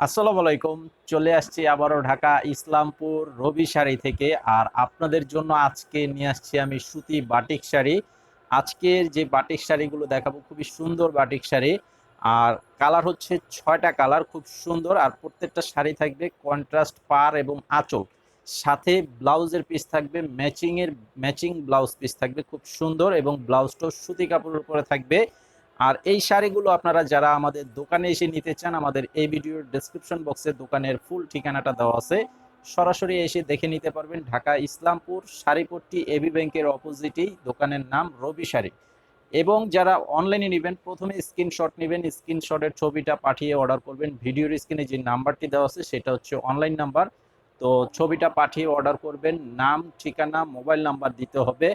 আসসালামু আলাইকুম। চলে আসছি আবারও ঢাকা ইসলামপুর রবি শাড়ি থেকে। আর আপনাদের জন্য আজকে নিয়ে আসছি আমি সুতি বাটিক শাড়ি। আজকের যে বাটিক শাড়িগুলো দেখাবো খুবই সুন্দর বাটিক শাড়ি। আর কালার হচ্ছে 6টা কালার, খুব সুন্দর। আর প্রত্যেকটা শাড়ি থাকবে কন্ট্রাস্ট পাড় এবং আঁচল, সাথে ব্লাউজের পিস থাকবে ম্যাচিং ব্লাউজ পিস থাকবে খুব সুন্দর, এবং ব্লাউজটাও সুতি কাপড়ের উপরে থাকবে। আর এই শাড়িগুলো আপনারা যারা আমাদের দোকানে এসে নিতে চান, আমাদের এই ভিডিওর ডেসক্রিপশন বক্সে দোকানের ফুল ঠিকানাটা দেওয়া আছে, সরাসরি এসে দেখে নিতে পারবেন। ঢাকা ইসলামপুর শাড়িপট্টি এবি ব্যাংকের অপোজিটেই দোকানের নাম রবি শাড়ি। এবং যারা অনলাইনে নেবেন, প্রথমে স্ক্রিনশট নেবেন, স্ক্রিনশটের ছবিটা পাঠিয়ে অর্ডার করবেন। ভিডিওর স্ক্রিনে যে নাম্বারটি দেওয়া আছে সেটা হচ্ছে অনলাইন নাম্বার। তো ছবিটা পাঠিয়ে অর্ডার করবেন, নাম ঠিকানা মোবাইল নাম্বার দিতে হবে।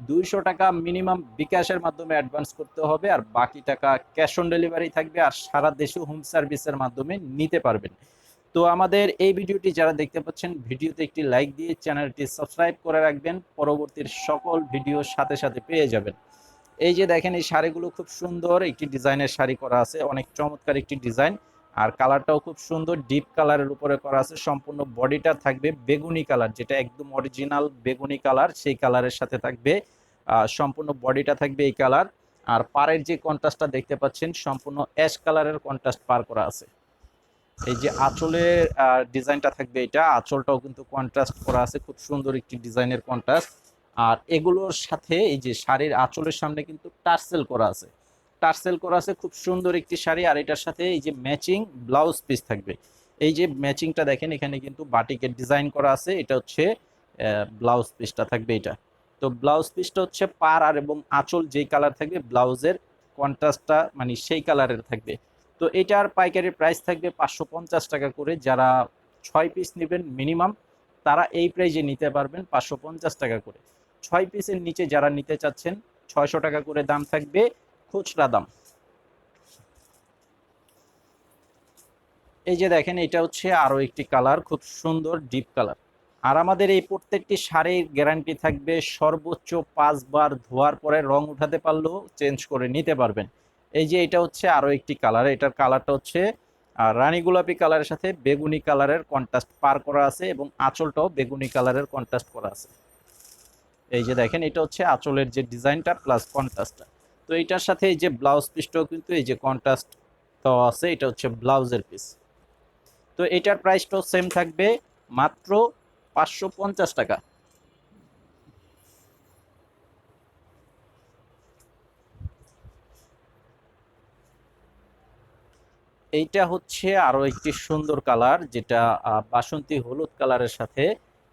200 টাকা মিনিমাম বিকাশের মাধ্যমে অ্যাডভান্স করতে হবে, আর বাকি টাকা ক্যাশ অন ডেলিভারি থাকবে। আর সারা দেশে হোম সার্ভিসের মাধ্যমে নিতে পারবেন। তো আমাদের এই ভিডিওটি যারা দেখতে পাচ্ছেন, ভিডিওতে একটি লাইক দিয়ে চ্যানেলটি সাবস্ক্রাইব করে রাখবেন, পরবর্তীর সকল ভিডিও সাথে সাথে পেয়ে যাবেন। এই যে দেখেন, এই শাড়িগুলো খুব সুন্দর একটি ডিজাইনের শাড়ি করা আছে, অনেক চমৎকার একটি ডিজাইন। আর কালারটাও খুব সুন্দর, ডিপ কালারের উপরে করা আছে। সম্পূর্ণ বডিটা থাকবে বেগুনি কালার, যেটা একদম অরিজিনাল বেগুনি কালার, সেই কালারের সাথে থাকবে। সম্পূর্ণ বডিটা থাকবে এই কালার। আর পাড়ের যে কন্ট্রাস্টটা দেখতে পাচ্ছেন, সম্পূর্ণ অ্যাশ কালারের কন্ট্রাস্ট পার করা আছে। এই যে আঁচলের ডিজাইনটা থাকবে, এটা আঁচলটাও কিন্তু কন্ট্রাস্ট করা আছে, খুব সুন্দর একটি ডিজাইনের কন্ট্রাস্ট। আর এগুলোর সাথে এই যে শাড়ির আঁচলের সামনে কিন্তু টার্সেল করা আছে, টার্সেল করা আছে, খুব সুন্দর একটি শাড়ি। আর এটার সাথে এই যে ম্যাচিং ব্লাউজ পিস থাকবে। এই যে ম্যাচিংটা দেখেন, এখানে কিন্তু বাটিকের ডিজাইন করা আছে, এটা হচ্ছে ব্লাউজ পিসটা থাকবে এটা। তো ব্লাউজ পিসটা হচ্ছে পার আর এবং আঁচল যেই কালার থাকবে, ব্লাউজের কন্ট্রাস্টটা মানে সেই কালারের থাকবে। তো এটার পাইকারি প্রাইস থাকবে 550 টাকা করে। যারা 6 পিস নেবেন মিনিমাম, তারা এই প্রাইজে নিতে পারবেন 550 টাকা করে। 6 পিসের নিচে যারা নিতে চাচ্ছেন, 600 টাকা করে দাম থাকবে খুচরা দাম। এই যে দেখেন, এটা হচ্ছে আরো একটি কালার, খুব সুন্দর ডিপ কালার। আর আমাদের এই প্রত্যেকটি শাড়ির গ্যারান্টি থাকবে সর্বোচ্চ 5 বার ধোয়ার পরে রং উঠাতে পারলেও চেঞ্জ করে নিতে পারবেন। এই যে এটা হচ্ছে আরো একটি কালার, এটার কালারটা হচ্ছে রানী গোলাপি কালারের সাথে বেগুনি কালারের কন্ট্রাস্ট পার করা আছে, এবং আঁচলটাও বেগুনি কালারের কন্ট্রাস্ট করা আছে। এই যে দেখেন, এটা হচ্ছে আঁচলের যে ডিজাইনটা প্লাস কন্ট্রাস্টটা। তো এটার সাথে এই যে ব্লাউজ পিসটাও কিন্তু এই যে কন্ট্রাস্ট দেওয়া আছে, এটা হচ্ছে ব্লাউজের পিস। তো এটার প্রাইসটাও সেম থাকবে, মাত্র 550 টাকা। এইটা হচ্ছে আরো একটি সুন্দর কালার, যেটা বাসন্তী হলুদ কালারের সাথে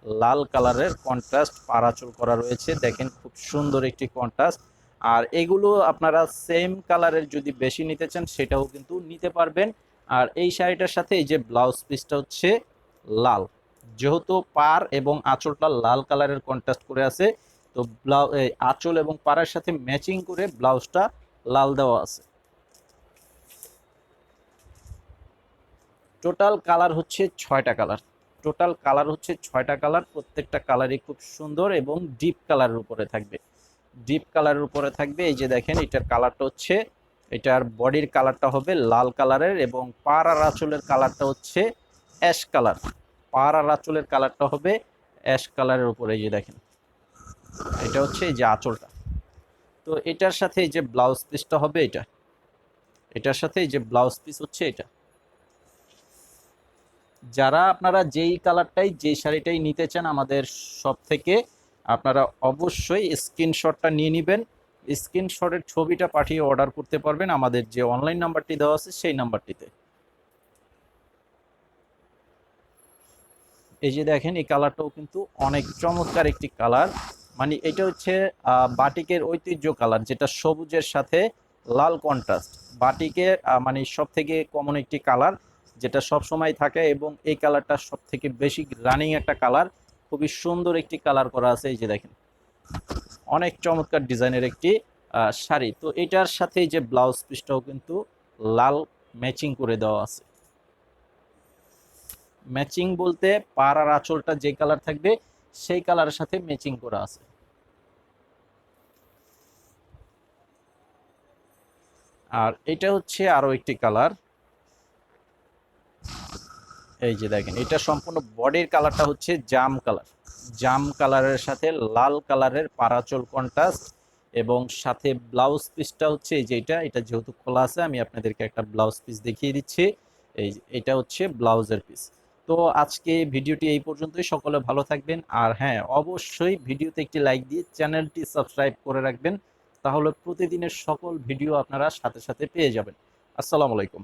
লাল কালারের কন্ট্রাস্ট পারাচল করা রয়েছে। দেখেন, খুব সুন্দর একটি কন্ট্রাস্ট। আর এগুলো আপনারা সেম কালারের যদি বেশি নিতে চান, সেটাও কিন্তু নিতে পারবেন। আর এই শাড়িটার সাথে এই যে ব্লাউজ পিসটা হচ্ছে লাল, যেহেতু পার এবং আঁচলটা লাল কালারের কন্ট্রাস্ট করে আছে, তো আঁচল এবং পাড়ের সাথে ম্যাচিং করে ব্লাউজটা লাল দেওয়া আছে। টোটাল কালার হচ্ছে 6টা কালার। টোটাল কালার হচ্ছে 6টা কালার, প্রত্যেকটা কালারই খুব সুন্দর এবং ডিপ কালারের উপরে থাকবে। ডিপ কালারের উপরে থাকবে। এই যে দেখেন, এটার কালারটা হচ্ছে, এটার বডির কালারটা হবে লাল কালারের, এবং পাড় আর আঁচলের কালারটা হচ্ছে অ্যাশ কালার। পাড় আর আঁচলের কালারটা হবে অ্যাশ কালারের উপরে। এই যে দেখেন, এটা হচ্ছে এই যে আঁচলটা। তো এটার সাথে এই যে ব্লাউজ পিসটা হবে এটা, এটার সাথে এই যে ব্লাউজ পিস হচ্ছে এটা। যারা আপনারা যেই কালারটাই যেই শাড়িটাই নিতে চান আমাদের শপ থেকে, আপনারা অবশ্যই স্ক্রিনশটটা নিয়ে নেবেন। স্ক্রিনশটের ছবিটা পাঠিয়ে অর্ডার করতে পারবেন আমাদের যে অনলাইন নাম্বারটি দেওয়া আছে সেই নাম্বারটিতে। এই যে দেখেন, এই কালারটাও কিন্তু অনেক চমৎকার একটি কালার। মানে এটা হচ্ছে বাটিকের ঐতিহ্য কালার, যেটা সবুজের সাথে লাল কন্ট্রাস্ট। বাটিকের মানে সব থেকে কমন একটি কালার, যেটা সব সময় থাকে, এবং এই কালারটা সব থেকে বেশি রানিং একটা কালার। খুবই সুন্দর একটি কালার করা আছে। এই যে দেখেন, অনেক চমৎকার ডিজাইনের একটি শাড়ি। তো এটার সাথে এই যে ব্লাউজ পিসটাও কিন্তু লাল ম্যাচিং করে দেওয়া আছে। ম্যাচিং বলতে পাড় আর আঁচলটা যে কালার থাকবে, সেই কালারের সাথে ম্যাচিং করা আছে। আর এটা হচ্ছে আরো একটি কালার, এই যে দেখেন, এটা সম্পূর্ণ বডির কালারটা হচ্ছে জাম কালার, জাম কালারের সাথে লাল কালারের পারাচল কন্ট্রাস্ট, এবং সাথে ব্লাউজ পিসটা হচ্ছে এই যে এটা যেহেতু খোলা আছে আমি আপনাদেরকে একটা ব্লাউজ পিস দেখিয়ে দিচ্ছি। এই যে এটা হচ্ছে ব্লাউজের পিস। তো আজকে ভিডিওটি এই পর্যন্তই, সকলে ভালো থাকবেন, আর হ্যাঁ অবশ্যই ভিডিওতে একটি লাইক দিয়ে চ্যানেলটি সাবস্ক্রাইব করে রাখবেন, তাহলে প্রতিদিনের সকল ভিডিও আপনারা সাথে সাথে পেয়ে যাবেন। আসসালামু আলাইকুম।